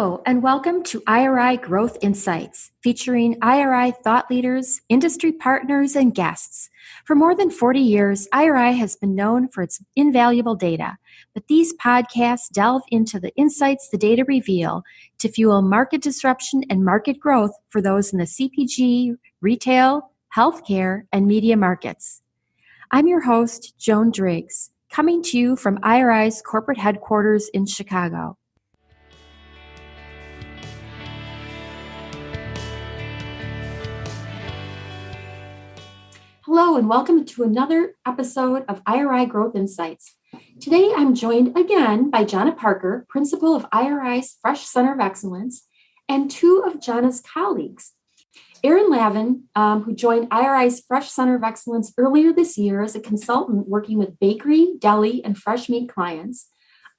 Hello, and welcome to IRI Growth Insights, featuring IRI thought leaders, industry partners, and guests. For more than 40 years, IRI has been known for its invaluable data, but these podcasts delve into the insights the data reveal to fuel market disruption and market growth for those in the CPG, retail, healthcare, and media markets. I'm your host, Joan Driggs, coming to you from IRI's corporate headquarters in Chicago. Hello, and welcome to another episode of IRI Growth Insights. Today, I'm joined again by Jonna Parker, principal of IRI's Fresh Center of Excellence, and two of Jonna's colleagues. Lavin, who joined IRI's Fresh Center of Excellence earlier this year as a consultant working with bakery, deli, and fresh meat clients.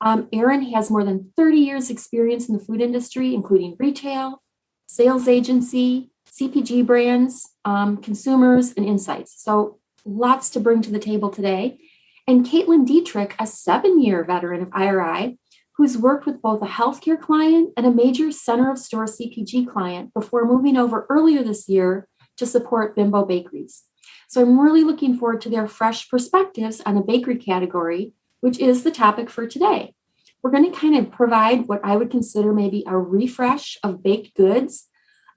Erin has more than 30 years experience in the food industry, including retail, sales agency, CPG brands, consumers, and insights. So lots to bring to the table today. And Kaitlin Dietrich, a 7-year veteran of IRI, who's worked with both a healthcare client and a major center of store CPG client before moving over earlier this year to support Bimbo bakeries. So I'm really looking forward to their fresh perspectives on the bakery category, which is the topic for today. We're going to kind of provide what I would consider maybe a refresh of baked goods.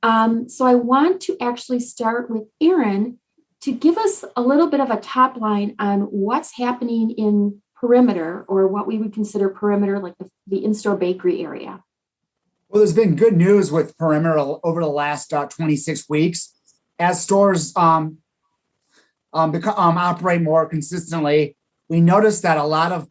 So I want to actually start with Erin to give us a little bit of a top line on what's happening in perimeter, or what we would consider perimeter, like the in-store bakery area. Well, there's been good news with perimeter over the last 26 weeks. As stores operate more consistently, we noticed that a lot of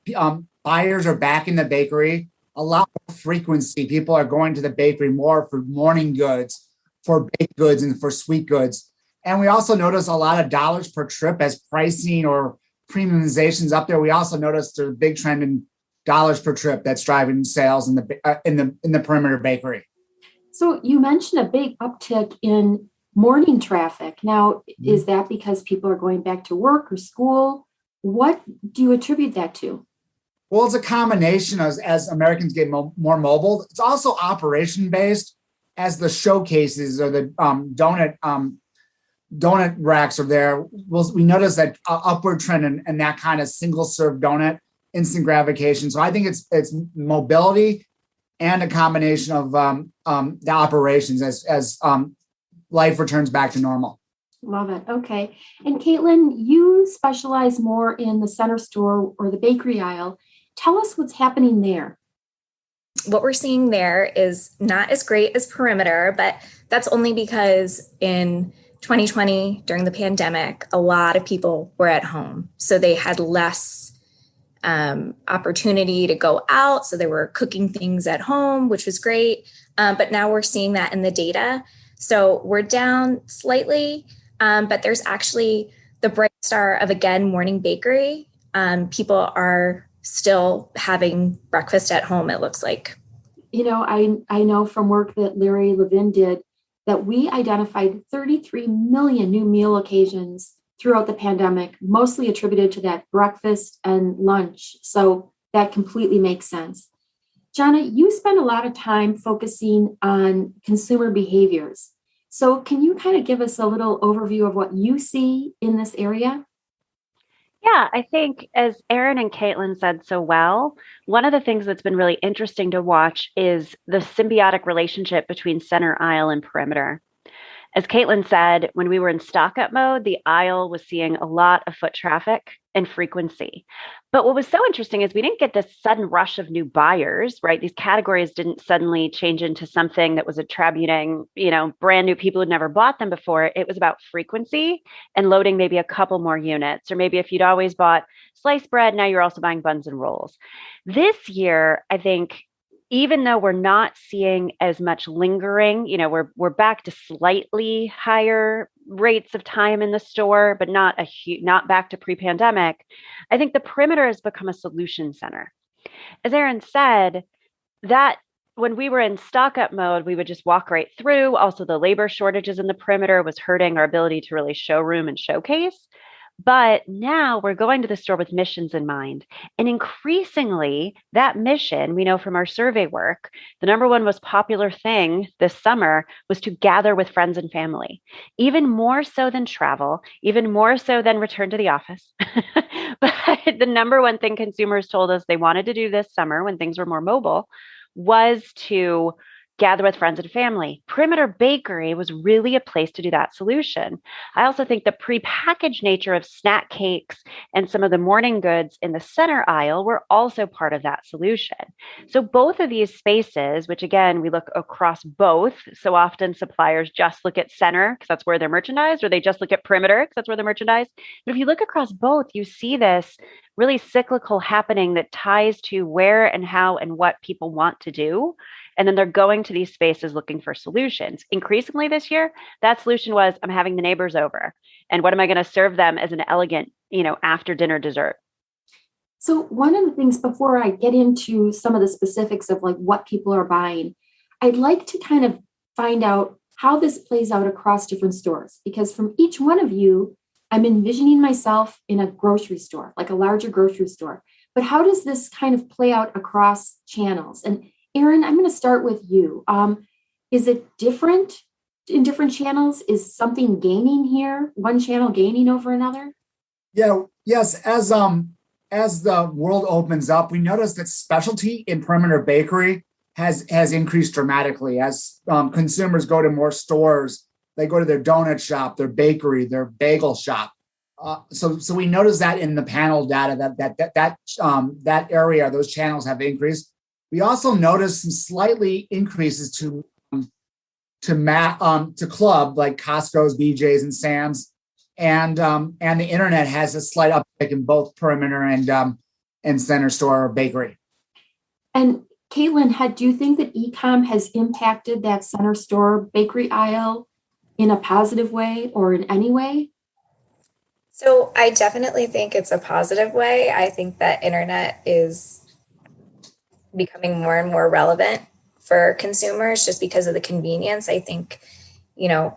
buyers are back in the bakery, a lot more frequency. People are going to the bakery more for morning goods, for baked goods, and for sweet goods. And we also notice a lot of dollars per trip as pricing or premiumization's up there. We also noticed there's a big trend in dollars per trip that's driving sales in the perimeter bakery. So you mentioned a big uptick in morning traffic. Now, is that because people are going back to work or school? What do you attribute that to? Well, it's a combination as Americans get more mobile. It's also operation based, as the showcases or the donut racks are there. We notice that upward trend in that kind of single serve donut, instant gratification. So I think it's mobility and a combination of the operations as life returns back to normal. Love it. Okay. And Kaitlin, you specialize more in the center store or the bakery aisle. Tell us what's happening there. What we're seeing there is not as great as perimeter, but that's only because in 2020, during the pandemic, a lot of people were at home. So they had less opportunity to go out. So they were cooking things at home, which was great. But now we're seeing that in the data. So we're down slightly, but there's actually the bright star of, again, morning bakery. People are still having breakfast at home, it looks like. You know, I know from work that Lavin did that we identified 33 million new meal occasions throughout the pandemic, mostly attributed to that breakfast and lunch. So that completely makes sense. Jonna, you spend a lot of time focusing on consumer behaviors. So can you kind of give us a little overview of what you see in this area? Yeah, I think as Erin and Kaitlin said so well, one of the things that's been really interesting to watch is the symbiotic relationship between center aisle and perimeter. As Kaitlin said, when we were in stock-up mode, the aisle was seeing a lot of foot traffic and frequency. But what was so interesting is we didn't get this sudden rush of new buyers, right? These categories didn't suddenly change into something that was attributing, brand new people who'd never bought them before. It was about frequency and loading maybe a couple more units, or maybe if you'd always bought sliced bread, now you're also buying buns and rolls. This year, I think, even though we're not seeing as much lingering, we're back to slightly higher rates of time in the store, but not back to pre-pandemic. I think the perimeter has become a solution center. As Erin said, that when we were in stock-up mode, we would just walk right through. Also, the labor shortages in the perimeter was hurting our ability to really showroom and showcase. But now we're going to the store with missions in mind. And increasingly, that mission, we know from our survey work, the number one most popular thing this summer was to gather with friends and family, even more so than travel, even more so than return to the office. But the number one thing consumers told us they wanted to do this summer when things were more mobile was to gather with friends and family. Perimeter Bakery was really a place to do that solution. I also think the prepackaged nature of snack cakes and some of the morning goods in the center aisle were also part of that solution. So both of these spaces, which again, we look across both. So often suppliers just look at center because that's where they're merchandised, or they just look at perimeter because that's where they're merchandised. But if you look across both, you see this really cyclical happening that ties to where and how and what people want to do. And then they're going to these spaces looking for solutions. Increasingly this year, that solution was, I'm having the neighbors over. And what am I going to serve them as an elegant, after dinner dessert? So one of the things before I get into some of the specifics of like what people are buying, I'd like to kind of find out how this plays out across different stores, because from each one of you, I'm envisioning myself in a grocery store, like a larger grocery store. But how does this kind of play out across channels? And Erin, I'm going to start with you. Is it different in different channels? Is something gaining here? One channel gaining over another? Yeah, yes. As the world opens up, we notice that specialty in perimeter bakery has increased dramatically. As consumers go to more stores, they go to their donut shop, their bakery, their bagel shop. So we notice that in the panel data that area, those channels have increased. We also noticed some slightly increases to club like Costco's, BJ's, and Sam's, and the internet has a slight uptick in both perimeter and center store bakery. And Kaitlin, do you think that e-com has impacted that center store bakery aisle in a positive way or in any way? So I definitely think it's a positive way. I think that internet is becoming more and more relevant for consumers just because of the convenience. I think,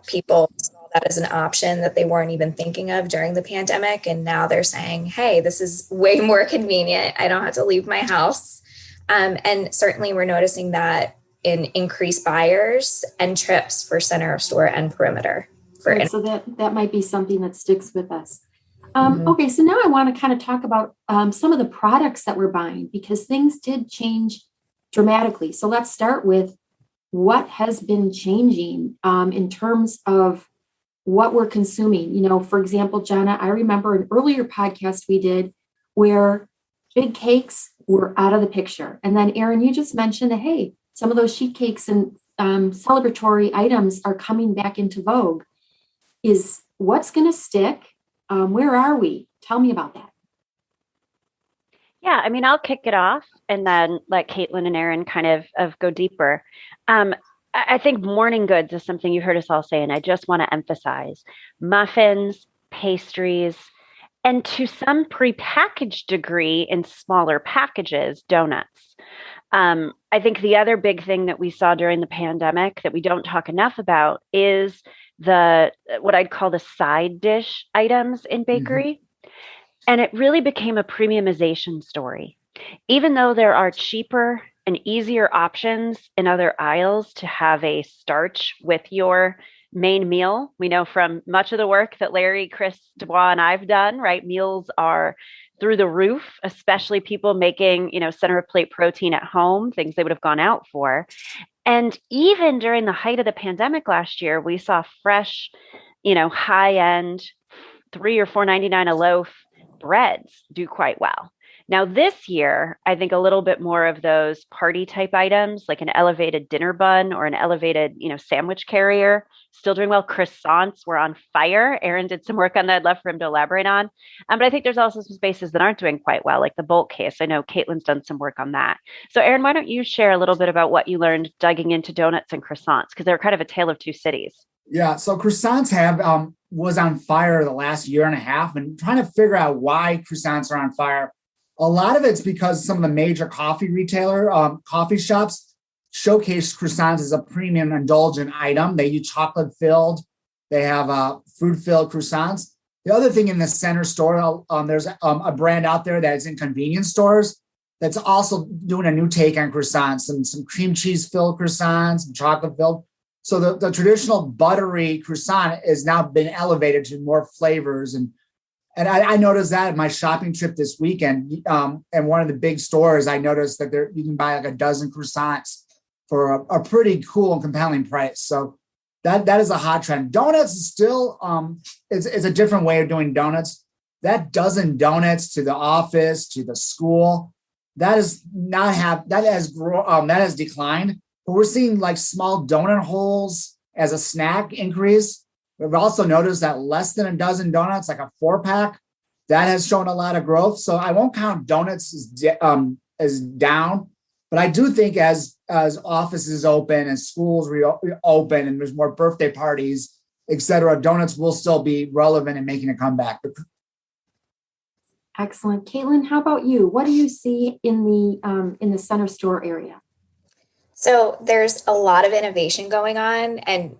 people saw that as an option that they weren't even thinking of during the pandemic. And now they're saying, hey, this is way more convenient. I don't have to leave my house. And certainly we're noticing that in increased buyers and trips for center of store and perimeter. Right, so that might be something that sticks with us. Okay, so now I want to kind of talk about some of the products that we're buying, because things did change dramatically. So let's start with what has been changing in terms of what we're consuming. For example, Jonna, I remember an earlier podcast we did where big cakes were out of the picture. And then Erin, you just mentioned that, hey, some of those sheet cakes and celebratory items are coming back into vogue. Is what's going to stick? Where are we? Tell me about that. Yeah, I'll kick it off and then let Kaitlin and Erin kind of go deeper. I think morning goods is something you heard us all say, and I just want to emphasize muffins, pastries, and to some prepackaged degree in smaller packages, donuts. I think the other big thing that we saw during the pandemic that we don't talk enough about is what I'd call the side dish items in bakery. Mm-hmm. And it really became a premiumization story. Even though there are cheaper and easier options in other aisles to have a starch with your main meal, we know from much of the work that Larry, Chris, Dubois, and I've done, right? Meals are through the roof, especially people making, center of plate protein at home, things they would have gone out for. And even during the height of the pandemic last year, we saw fresh, high-end $3 or $4.99 a loaf breads do quite well. Now this year, I think a little bit more of those party type items, like an elevated dinner bun or an elevated, sandwich carrier, still doing well. Croissants were on fire. Erin did some work on that. I'd love for him to elaborate on. But I think there's also some spaces that aren't doing quite well, like the bulk case. I know Kaitlin's done some work on that. So Erin, why don't you share a little bit about what you learned digging into donuts and croissants? Because they're kind of a tale of two cities. Yeah, so croissants was on fire the last year and a half, and trying to figure out why croissants are on fire. A lot of it's because some of the major coffee coffee shops showcase croissants as a premium indulgent item. They use chocolate filled. They have fruit filled croissants. The other thing in the center store, there's a brand out there that's in convenience stores that's also doing a new take on croissants, some cream cheese filled croissants, some chocolate filled. So the traditional buttery croissant has now been elevated to more flavors. And I noticed that in my shopping trip this weekend. And one of the big stores, I noticed that you can buy like a dozen croissants for a pretty cool and compelling price. So that is a hot trend. Donuts is still it's a different way of doing donuts. That dozen donuts to the office, to the school, that has declined. But we're seeing like small donut holes as a snack increase. We've also noticed that less than a dozen donuts, like a 4-pack, that has shown a lot of growth. So I won't count donuts as down, but I do think as offices open and schools reopen and there's more birthday parties, et cetera, donuts will still be relevant and making a comeback. Excellent. Kaitlin, how about you? What do you see in the center store area? So there's a lot of innovation going on. And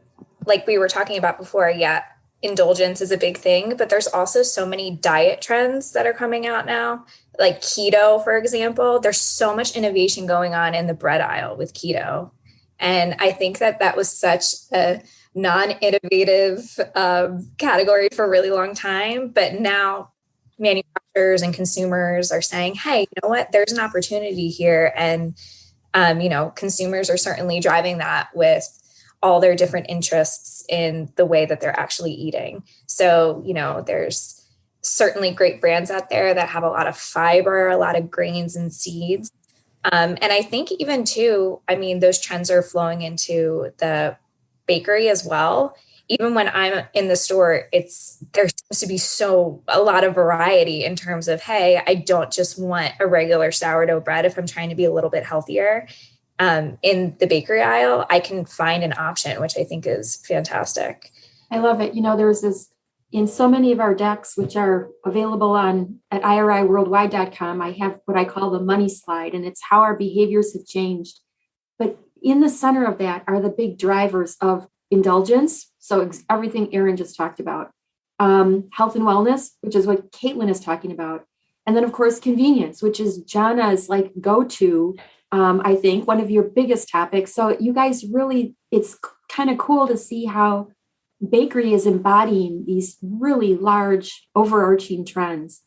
like we were talking about before, yeah, indulgence is a big thing, but there's also so many diet trends that are coming out now, like keto, for example. There's so much innovation going on in the bread aisle with keto. And I think that was such a non-innovative category for a really long time. But now manufacturers and consumers are saying, hey, you know what, there's an opportunity here. And, consumers are certainly driving that with all their different interests in the way that they're actually eating. So, there's certainly great brands out there that have a lot of fiber, a lot of grains and seeds. And I think even too, those trends are flowing into the bakery as well. Even when I'm in the store, there seems to be a lot of variety in terms of, hey, I don't just want a regular sourdough bread if I'm trying to be a little bit healthier. In the bakery aisle, I can find an option, which I think is fantastic. I love it. There's this in so many of our decks, which are available at iriworldwide.com. I have what I call the money slide, and it's how our behaviors have changed. But in the center of that are the big drivers of indulgence. So everything Erin just talked about, health and wellness, which is what Kaitlin is talking about. And then of course, convenience, which is Jonna's like go-to, I think one of your biggest topics. So you guys really, it's kind of cool to see how bakery is embodying these really large overarching trends.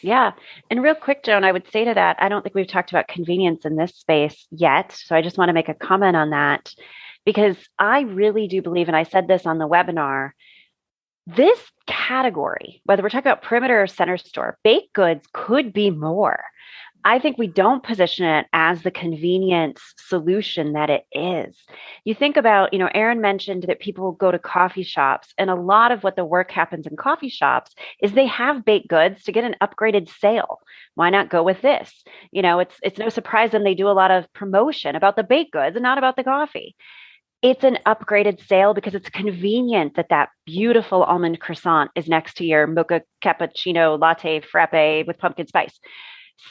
Yeah. And real quick, Joan, I would say to that, I don't think we've talked about convenience in this space yet. So I just want to make a comment on that, because I really do believe, and I said this on the webinar, this category, whether we're talking about perimeter or center store, baked goods could be more. I think we don't position it as the convenience solution that it is. You think about, Erin mentioned that people go to coffee shops, and a lot of what the work happens in coffee shops is they have baked goods to get an upgraded sale. Why not go with this? It's no surprise then they do a lot of promotion about the baked goods and not about the coffee. It's an upgraded sale because it's convenient that beautiful almond croissant is next to your mocha cappuccino latte frappe with pumpkin spice.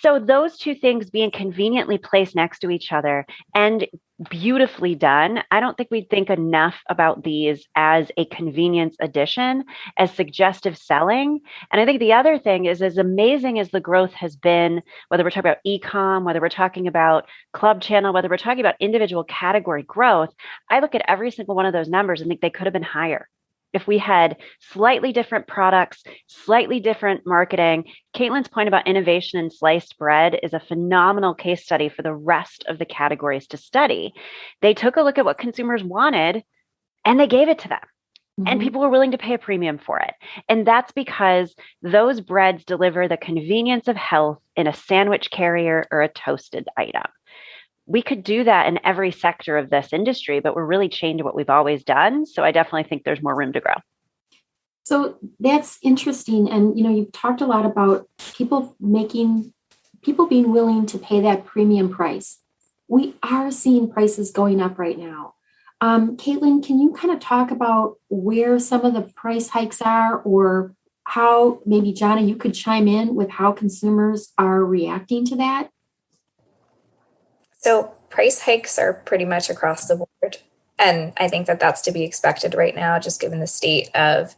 So those two things being conveniently placed next to each other and beautifully done, I don't think we think enough about these as a convenience addition, as suggestive selling. And I think the other thing is, as amazing as the growth has been, whether we're talking about e-com, whether we're talking about club channel, whether we're talking about individual category growth, I look at every single one of those numbers and think they could have been higher if we had slightly different products, slightly different marketing. Kaitlin's point about innovation in sliced bread is a phenomenal case study for the rest of the categories to study. They took a look at what consumers wanted and they gave it to them. Mm-hmm. And people were willing to pay a premium for it. And that's because those breads deliver the convenience of health in a sandwich carrier or a toasted item. We could do that in every sector of this industry, but we're really chained to what we've always done. So I definitely think there's more room to grow. So that's interesting. And, you've talked a lot about people being willing to pay that premium price. We are seeing prices going up right now. Kaitlin, can you kind of talk about where some of the price hikes are, or how maybe Jonna, you could chime in with how consumers are reacting to that? So price hikes are pretty much across the board. And I think that that's to be expected right now, just given the state of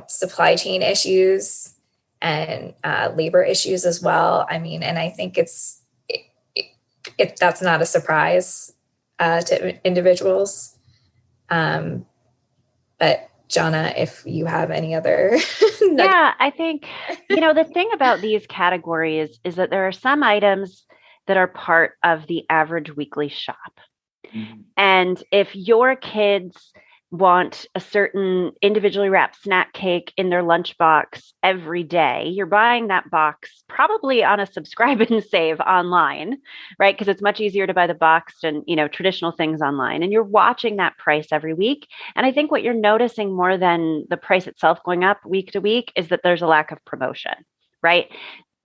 supply chain issues and labor issues as well. I mean, and I think that's not a surprise to individuals. But Jonna, if you have any other. Yeah, I think, the thing about these categories is that there are some items that are part of the average weekly shop. Mm-hmm. And if your kids want a certain individually wrapped snack cake in their lunchbox every day, you're buying that box probably on a subscribe and save online, right? Because it's much easier to buy the boxed and, traditional things online. And you're watching that price every week. And I think what you're noticing more than the price itself going up week to week is that there's a lack of promotion, right?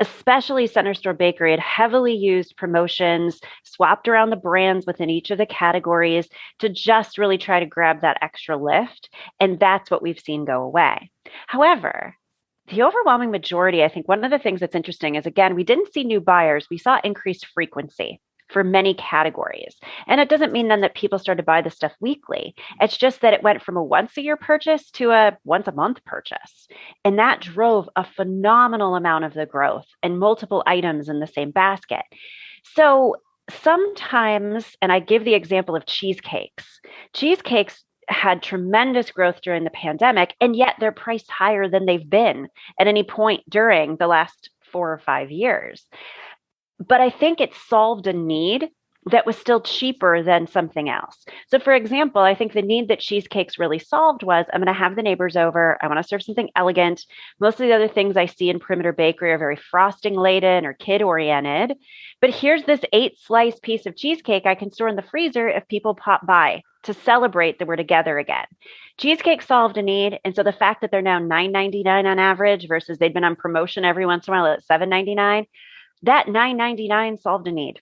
Especially Center Store Bakery had heavily used promotions, swapped around the brands within each of the categories to just really try to grab that extra lift. And that's what we've seen go away. However, the overwhelming majority, I think one of the things that's interesting is, again, we didn't see new buyers. We saw increased frequency for many categories. And it doesn't mean then that people started to buy the stuff weekly. It's just that it went from a once a year purchase to a once a month purchase. And that drove a phenomenal amount of the growth and multiple items in the same basket. So sometimes, and I give the example of cheesecakes. Cheesecakes had tremendous growth during the pandemic, and yet they're priced higher than they've been at any point during the last 4 or 5 years. But I think it solved a need that was still cheaper than something else. So for example, I think the need that Cheesecakes really solved was, I'm going to have the neighbors over. I want to serve something elegant. Most of the other things I see in Perimeter Bakery are very frosting laden or kid oriented. But here's this 8-slice piece of cheesecake I can store in the freezer if people pop by to celebrate that we're together again. Cheesecake solved a need. And so the fact that they're now $9.99 on average versus they'd been on promotion every once in a while at $7.99, that $9.99 solved a need.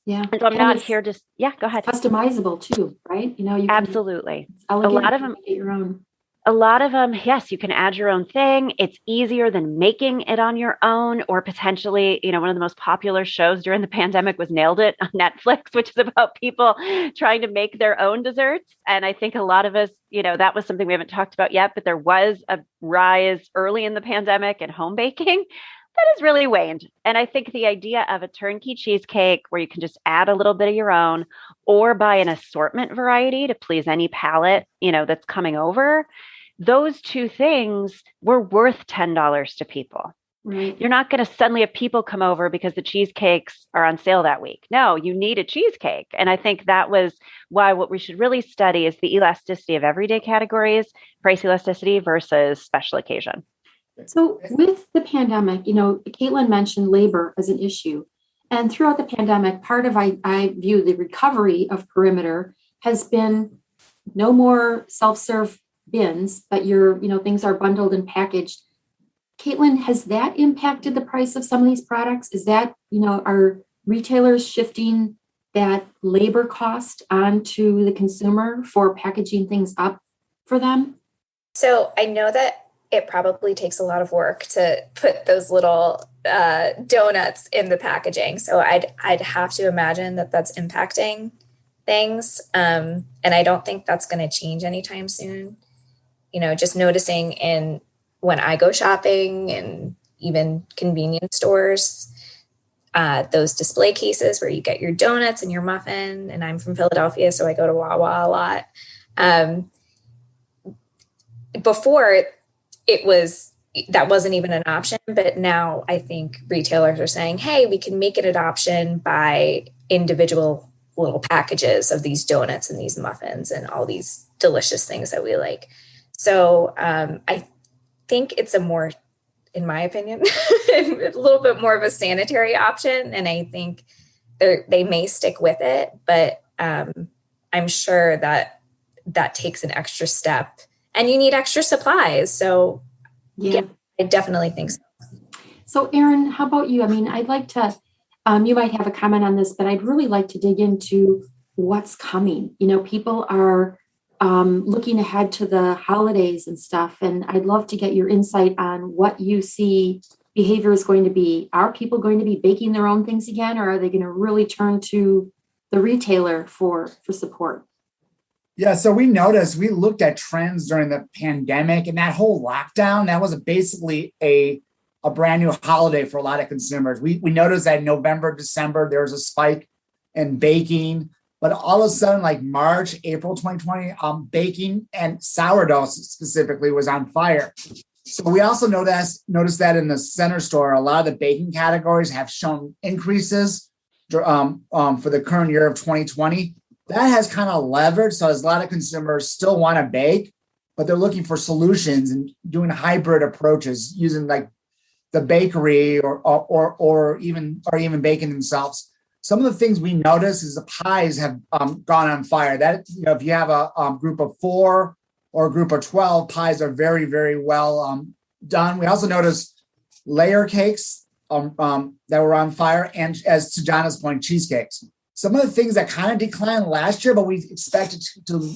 Yeah. And so I'm not here to, go ahead. Customizable too, right? You can, absolutely. Elegant, a lot of them, make it your own. A lot of them, yes, you can add your own thing. It's easier than making it on your own, or potentially, one of the most popular shows during the pandemic was Nailed It on Netflix, which is about people trying to make their own desserts. And I think a lot of us, that was something we haven't talked about yet, but there was a rise early in the pandemic in home baking. That has really waned. And I think the idea of a turnkey cheesecake where you can just add a little bit of your own or buy an assortment variety to please any palate, that's coming over, those two things were worth $10 to people. Right. You're not going to suddenly have people come over because the cheesecakes are on sale that week. No, you need a cheesecake. And I think that was why what we should really study is the elasticity of everyday categories, price elasticity versus special occasion. So with the pandemic, Kaitlin mentioned labor as an issue. And throughout the pandemic, part of I view the recovery of Perimeter has been no more self-serve bins, but things are bundled and packaged. Kaitlin, has that impacted the price of some of these products? Is that, are retailers shifting that labor cost onto the consumer for packaging things up for them? So I know that it probably takes a lot of work to put those little donuts in the packaging. So I'd have to imagine that that's impacting things. And I don't think that's going to change anytime soon. Just noticing when I go shopping and even convenience stores, those display cases where you get your donuts and your muffin, and I'm from Philadelphia, so I go to Wawa a lot. Before, that wasn't even an option, but now I think retailers are saying, hey, we can make it an option by individual little packages of these donuts and these muffins and all these delicious things that we like. So I think it's in my opinion, a little bit more of a sanitary option. And I think they may stick with it, but I'm sure that takes an extra step and you need extra supplies. So yeah, I definitely think so. So Erin, how about you? I mean, I'd like to, you might have a comment on this, but I'd really like to dig into what's coming. People are looking ahead to the holidays and stuff. And I'd love to get your insight on what you see behavior is going to be. Are people going to be baking their own things again, or are they going to really turn to the retailer for support? Yeah, so we looked at trends during the pandemic and that whole lockdown, that was basically a brand new holiday for a lot of consumers. We noticed that in November, December, there was a spike in baking, but all of a sudden, like March, April 2020, baking and sourdough specifically was on fire. So we also noticed that in the center store, a lot of the baking categories have shown increases for the current year of 2020. That has kind of leveraged. So as a lot of consumers still want to bake, but they're looking for solutions and doing hybrid approaches using like the bakery or even baking themselves. Some of the things we notice is the pies have gone on fire. That, if you have a group of 4 or a group of 12, pies are very, very well done. We also noticed layer cakes that were on fire, and as to Jonna's point, cheesecakes. Some of the things that kind of declined last year, but we expect it to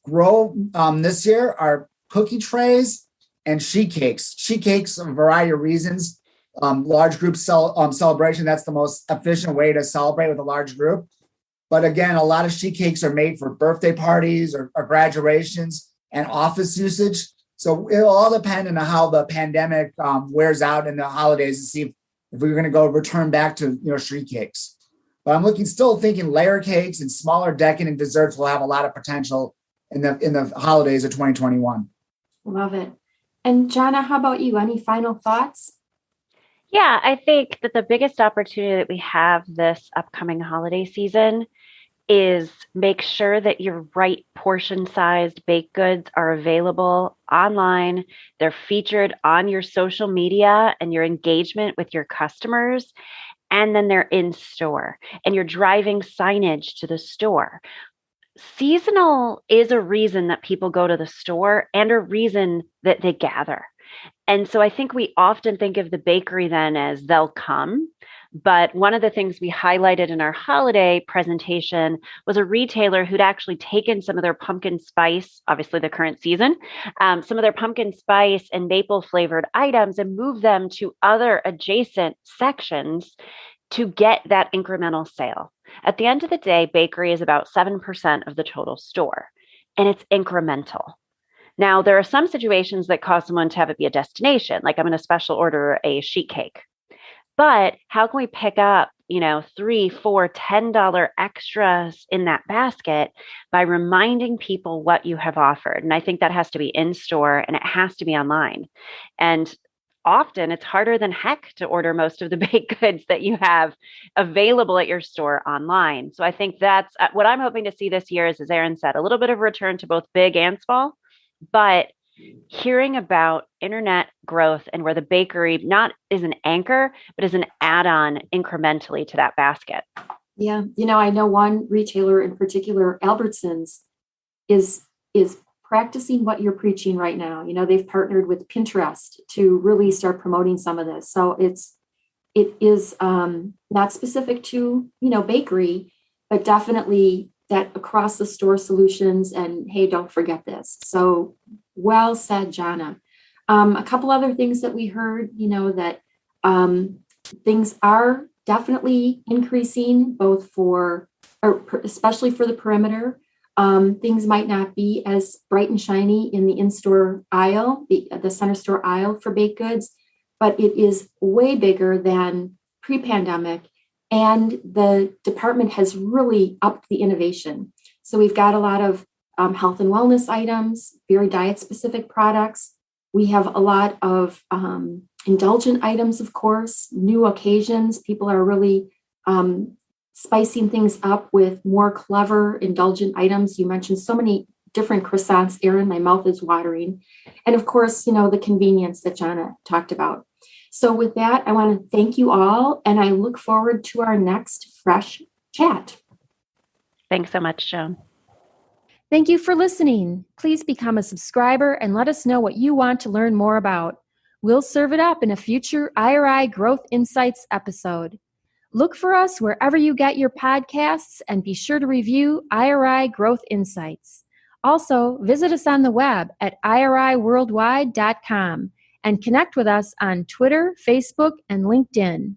grow this year, are cookie trays and sheet cakes. Sheet cakes, a variety of reasons. Large group celebration, that's the most efficient way to celebrate with a large group. But again, a lot of sheet cakes are made for birthday parties or graduations and office usage. So it'll all depend on how the pandemic wears out in the holidays to see if we're going to go return back to sheet cakes. But I'm still thinking layer cakes and smaller decadent desserts will have a lot of potential in the holidays of 2021. Love it. And Jonna, how about you? Any final thoughts? Yeah, I think that the biggest opportunity that we have this upcoming holiday season is make sure that your right portion-sized baked goods are available online. They're featured on your social media and your engagement with your customers, and then they're in store, and you're driving signage to the store. Seasonal is a reason that people go to the store and a reason that they gather. And so I think we often think of the bakery then as they'll come. But one of the things we highlighted in our holiday presentation was a retailer who'd actually taken some of their pumpkin spice, obviously the current season, some of their pumpkin spice and maple flavored items and moved them to other adjacent sections to get that incremental sale. At the end of the day, bakery is about 7% of the total store, and it's incremental. Now, there are some situations that cause someone to have it be a destination, like I'm going to special order a sheet cake. But how can we pick up, $3, $4, $10 extras in that basket by reminding people what you have offered? And I think that has to be in store and it has to be online. And often it's harder than heck to order most of the baked goods that you have available at your store online. So I think that's what I'm hoping to see this year is, as Erin said, a little bit of a return to both big and small, but hearing about internet growth and where the bakery not is an anchor, but is an add-on incrementally to that basket. Yeah. I know one retailer in particular, Albertsons, is practicing what you're preaching right now. They've partnered with Pinterest to really start promoting some of this. So it is not specific to, bakery, but definitely that across the store solutions and, hey, don't forget this. So well said, Jonna. A couple other things that we heard, that things are definitely increasing both especially for the perimeter. Things might not be as bright and shiny in the in-store aisle, the center store aisle for baked goods, but it is way bigger than pre-pandemic. And the department has really upped the innovation. So we've got a lot of health and wellness items, very diet-specific products. We have a lot of indulgent items, of course, new occasions. People are really spicing things up with more clever, indulgent items. You mentioned so many different croissants, Erin, my mouth is watering. And of course, the convenience that Jonna talked about. So with that, I want to thank you all, and I look forward to our next Fresh Chat. Thanks so much, Joan. Thank you for listening. Please become a subscriber and let us know what you want to learn more about. We'll serve it up in a future IRI Growth Insights episode. Look for us wherever you get your podcasts and be sure to review IRI Growth Insights. Also, visit us on the web at iriworldwide.com and connect with us on Twitter, Facebook, and LinkedIn.